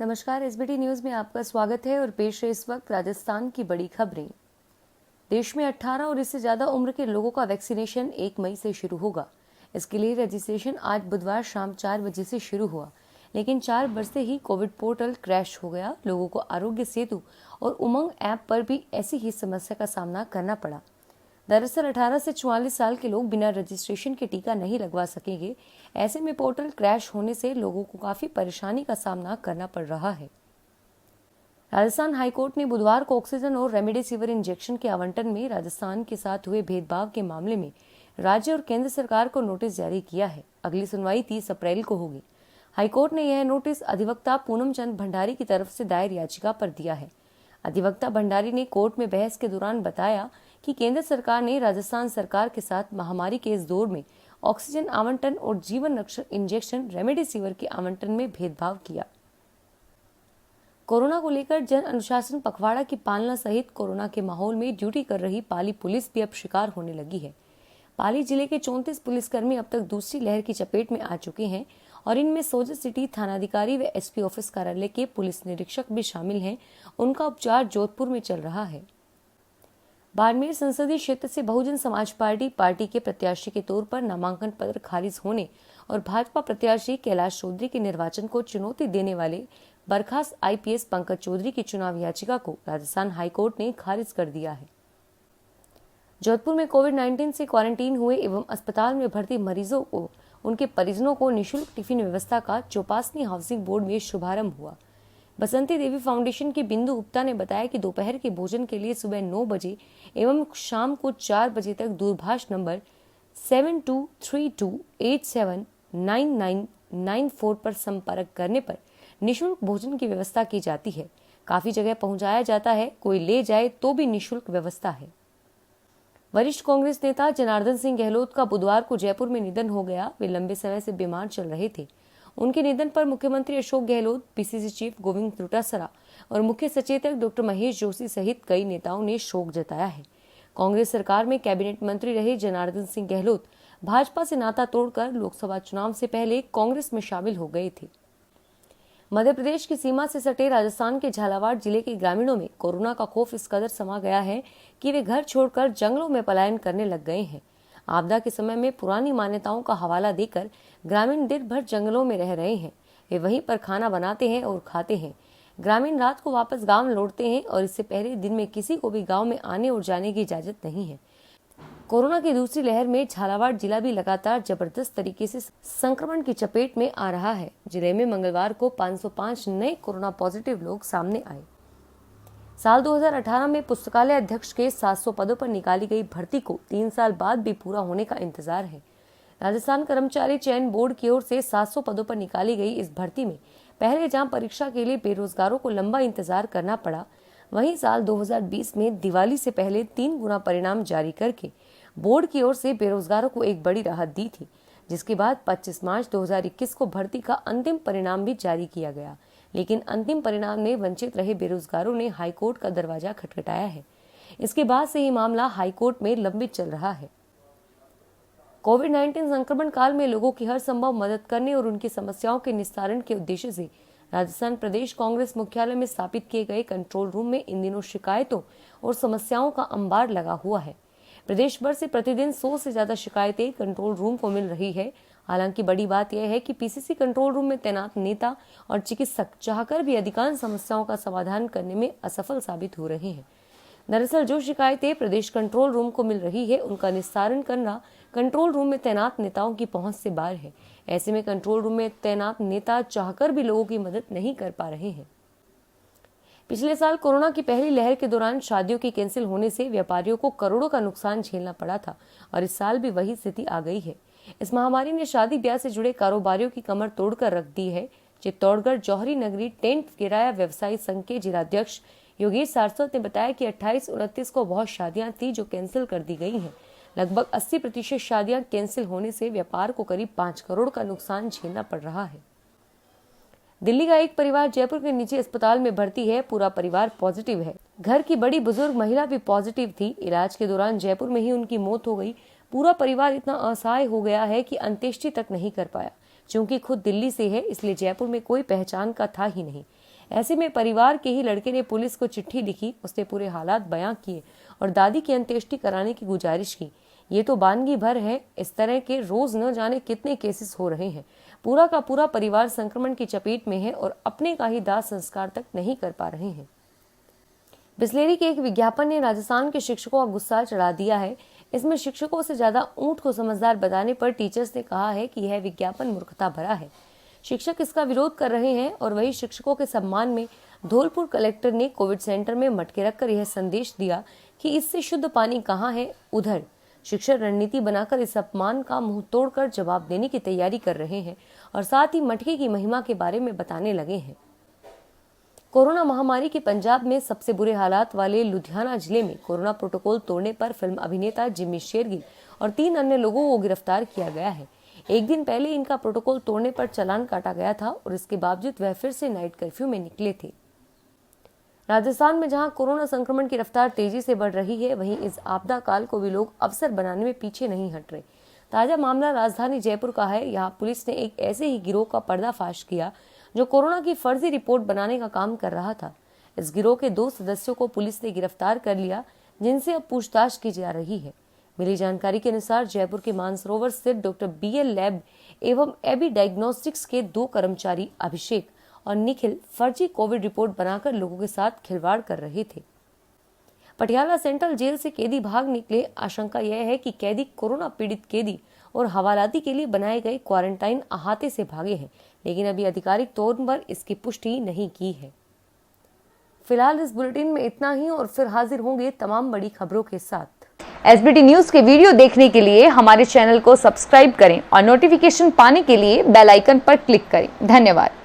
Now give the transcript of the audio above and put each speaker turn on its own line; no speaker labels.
नमस्कार, SBT news में आपका स्वागत है और पेश है इस वक्त राजस्थान की बड़ी खबरें। देश में 18 और इससे ज्यादा उम्र के लोगों का वैक्सीनेशन 1 मई से शुरू होगा। इसके लिए रजिस्ट्रेशन आज बुधवार शाम 4 बजे से शुरू हुआ, लेकिन 4 बजते ही कोविड पोर्टल क्रैश हो गया। लोगों को आरोग्य सेतु और उमंग ऐप पर भी ऐसी ही समस्या का सामना करना पड़ा। दरअसल 18 से 44 साल के लोग बिना रजिस्ट्रेशन के टीका नहीं लगवा सकेंगे। ऐसे में पोर्टल क्रैश होने से लोगों को काफी परेशानी का सामना करना पड़ रहा है। राजस्थान हाईकोर्ट ने बुधवार को ऑक्सीजन और रेमडेसिविर इंजेक्शन के आवंटन में राजस्थान के साथ हुए भेदभाव के मामले में राज्य और केंद्र सरकार को नोटिस जारी किया है। अगली सुनवाई 30 अप्रैल को होगी। हाईकोर्ट ने यह नोटिस अधिवक्ता पूनम चंद भंडारी की तरफ से दायर याचिका पर दिया है। अधिवक्ता भंडारी ने कोर्ट में बहस के दौरान बताया कि केंद्र सरकार ने राजस्थान सरकार के साथ महामारी के इस दौर में ऑक्सीजन आवंटन और जीवन रक्षक इंजेक्शन रेमडेसिविर के आवंटन में भेदभाव किया। कोरोना को लेकर जन अनुशासन पखवाड़ा की पालना सहित कोरोना के माहौल में ड्यूटी कर रही पाली पुलिस भी अब शिकार होने लगी है। पाली जिले के 34 पुलिसकर्मी अब तक दूसरी लहर की चपेट में आ चुके हैं और इनमें सोजत सिटी थानाधिकारी व एसपी ऑफिस कार्यालय के पुलिस निरीक्षक भी शामिल हैं। उनका उपचार जोधपुर में चल रहा है। बाड़मेर संसदीय क्षेत्र से बहुजन समाज पार्टी के प्रत्याशी के तौर पर नामांकन पत्र खारिज होने और भाजपा प्रत्याशी कैलाश चौधरी के निर्वाचन को चुनौती देने वाले बर्खास्त आईपीएस पंकज चौधरी की चुनाव याचिका को राजस्थान हाईकोर्ट ने खारिज कर दिया है। जोधपुर में कोविड-19 से क्वारंटीन हुए एवं अस्पताल में भर्ती मरीजों को उनके परिजनों को निःशुल्क टिफिन व्यवस्था का चौपासनी हाउसिंग बोर्ड में शुभारंभ हुआ। बसंती देवी फाउंडेशन के बिंदु गुप्ता ने बताया कि दोपहर के भोजन के लिए सुबह 9 बजे एवं शाम को 4 बजे तक दूरभाष नंबर 7232879994 पर संपर्क करने पर निःशुल्क भोजन की व्यवस्था की जाती है। काफी जगह पहुंचाया जाता है, कोई ले जाए तो भी निःशुल्क व्यवस्था है। वरिष्ठ कांग्रेस नेता जनार्दन सिंह गहलोत का बुधवार को जयपुर में निधन हो गया। वे लंबे समय से बीमार चल रहे थे। उनके निधन पर मुख्यमंत्री अशोक गहलोत, पीसीसी चीफ गोविंद डोटासरा और मुख्य सचेतक डॉक्टर महेश जोशी सहित कई नेताओं ने शोक जताया है। कांग्रेस सरकार में कैबिनेट मंत्री रहे जनार्दन सिंह गहलोत भाजपा से नाता तोड़कर लोकसभा चुनाव से पहले कांग्रेस में शामिल हो गए थे। मध्य प्रदेश की सीमा से सटे राजस्थान के झालावाड़ जिले के ग्रामीणों में कोरोना का खौफ इस कदर समा गया है कि वे घर छोड़कर जंगलों में पलायन करने लग गए हैं। आपदा के समय में पुरानी मान्यताओं का हवाला देकर ग्रामीण दिन भर जंगलों में रह रहे हैं। वे वहीं पर खाना बनाते हैं और खाते हैं। ग्रामीण रात को वापस गांव लौटते हैं और इससे पहले दिन में किसी को भी गांव में आने और जाने की इजाजत नहीं है। कोरोना की दूसरी लहर में झालावाड़ जिला भी लगातार जबरदस्त तरीके से संक्रमण की चपेट में आ रहा है। जिले में मंगलवार को 505 नए कोरोना पॉजिटिव लोग सामने आए। साल 2018 में पुस्तकालय अध्यक्ष के 700 पदों पर निकाली गई भर्ती को 3 साल बाद भी पूरा होने का इंतजार है। राजस्थान कर्मचारी चयन बोर्ड की ओर से 700 पदों पर निकाली गई इस भर्ती में पहले जहां परीक्षा के लिए बेरोजगारों को लंबा इंतजार करना पड़ा, वहीं साल 2020 में दिवाली से पहले 3 गुना परिणाम जारी करके बोर्ड की ओर से बेरोजगारों को एक बड़ी राहत दी थी, जिसके बाद 25 मार्च 2021 को भर्ती का अंतिम परिणाम भी जारी किया गया। लेकिन अंतिम परिणाम में वंचित रहे बेरोजगारों ने हाईकोर्ट का दरवाजा खटखटाया है। इसके बाद से ही मामला हाईकोर्ट में लंबित चल रहा है। कोविड-19 संक्रमण काल में लोगों की हर संभव मदद करने और उनकी समस्याओं के निस्तारण के उद्देश्य से राजस्थान प्रदेश कांग्रेस मुख्यालय में स्थापित किए गए कंट्रोल रूम में इन दिनों शिकायतों और समस्याओं का अंबार लगा हुआ है। प्रदेश भर से प्रतिदिन 100 से ज्यादा शिकायतें कंट्रोल रूम को मिल रही है। हालांकि बड़ी बात यह है कि पीसीसी कंट्रोल रूम में तैनात नेता और चिकित्सक चाहकर भी अधिकांश समस्याओं का समाधान करने में असफल साबित हो रहे हैं। दरअसल जो शिकायतें प्रदेश कंट्रोल रूम को मिल रही है, उनका निस्तारण करना कंट्रोल रूम में तैनात नेताओं की पहुंच से बाहर है। ऐसे में कंट्रोल रूम में तैनात नेता चाहकर भी लोगों की मदद नहीं कर पा रहे हैं। पिछले साल कोरोना की पहली लहर के दौरान शादियों के कैंसिल होने से व्यापारियों को करोड़ों का नुकसान झेलना पड़ा था और इस साल भी वही स्थिति आ गई है। इस महामारी ने शादी ब्याह से जुड़े कारोबारियों की कमर तोड़कर रख दी है। चित्तौड़गढ़ जौहरी नगरी टेंट किराया व्यवसायी संघ के जिलाध्यक्ष योगेश सारस्वत ने बताया कि 28-29 को बहुत शादियां थी जो कैंसिल कर दी गई हैं। लगभग 80% शादियां कैंसिल होने से व्यापार को करीब 5 करोड़ का नुकसान झेलना पड़ रहा है। दिल्ली का एक परिवार जयपुर के निजी अस्पताल में भर्ती है। पूरा परिवार पॉजिटिव है। घर की बड़ी बुजुर्ग महिला भी पॉजिटिव थी। इलाज के दौरान जयपुर में ही उनकी मौत हो गई। पूरा परिवार इतना असहाय हो गया है कि अंत्येष्टि तक नहीं कर पाया। चूंकि खुद दिल्ली से है, इसलिए जयपुर में कोई पहचान का था ही नहीं। ऐसे में परिवार के ही लड़के ने पुलिस को चिट्ठी लिखी, उसने पूरे हालात बयां किए और दादी की अंत्येष्टि कराने की गुजारिश की। ये तो वानगी भर है, इस तरह के रोज न जाने कितने केसेस हो रहे हैं। पूरा का पूरा परिवार संक्रमण की चपेट में है और अपने का ही दाह संस्कार तक नहीं कर पा रहे हैं। बिस्लेरी के एक विज्ञापन ने राजस्थान के शिक्षकों का गुस्सा चढ़ा दिया है। इसमें शिक्षकों से ज्यादा ऊंट को समझदार बताने पर टीचर्स ने कहा है कि यह विज्ञापन मूर्खता भरा है। शिक्षक इसका विरोध कर रहे हैं और वही शिक्षकों के सम्मान में धौलपुर कलेक्टर ने कोविड सेंटर में मटके रखकर यह संदेश दिया कि इससे शुद्ध पानी कहाँ है। उधर शिक्षक रणनीति बनाकर इस अपमान का मुंह तोड़कर जवाब देने की तैयारी कर रहे हैं और साथ ही मटके की महिमा के बारे में बताने लगे हैं। कोरोना महामारी के पंजाब में सबसे बुरे हालात वाले लुधियाना जिले में कोरोना प्रोटोकॉल तोड़ने पर फिल्म अभिनेता जिमी शेरगिल और 3 अन्य लोगों को गिरफ्तार किया गया है। एक दिन पहले इनका प्रोटोकॉल तोड़ने पर चालान काटा गया था और इसके बावजूद वह फिर से नाइट कर्फ्यू में निकले थे। राजस्थान में जहां कोरोना संक्रमण की रफ्तार तेजी से बढ़ रही है, वहीं इस आपदा काल को भी लोग अवसर बनाने में पीछे नहीं हट रहे। ताजा मामला राजधानी जयपुर का है। यहाँ पुलिस ने एक ऐसे ही गिरोह का पर्दाफाश किया जो कोरोना की फर्जी रिपोर्ट बनाने का काम कर रहा था। इस गिरोह के 2 सदस्यों को पुलिस ने गिरफ्तार कर लिया, जिनसे अब पूछताछ की जा रही है। मिली जानकारी के अनुसार जयपुर के मानसरोवर स्थित डॉक्टर BL लैब एवं एबी डायग्नोस्टिक्स के 2 कर्मचारी अभिषेक और निखिल फर्जी कोविड रिपोर्ट बनाकर लोगों के साथ खिलवाड़ कर रहे थे। पटियाला सेंट्रल जेल से कैदी भाग निकले। आशंका यह है कि कैदी कोरोना पीड़ित कैदी और हवालाती के लिए बनाए गए क्वारंटाइन अहाते से भागे हैं, लेकिन अभी आधिकारिक तौर पर इसकी पुष्टि नहीं की है। फिलहाल इस बुलेटिन में इतना ही और फिर हाजिर होंगे तमाम बड़ी खबरों के साथ।
SBT न्यूज के वीडियो देखने के लिए हमारे चैनल को सब्सक्राइब करें और नोटिफिकेशन पाने के लिए बेल आइकन पर क्लिक करें। धन्यवाद।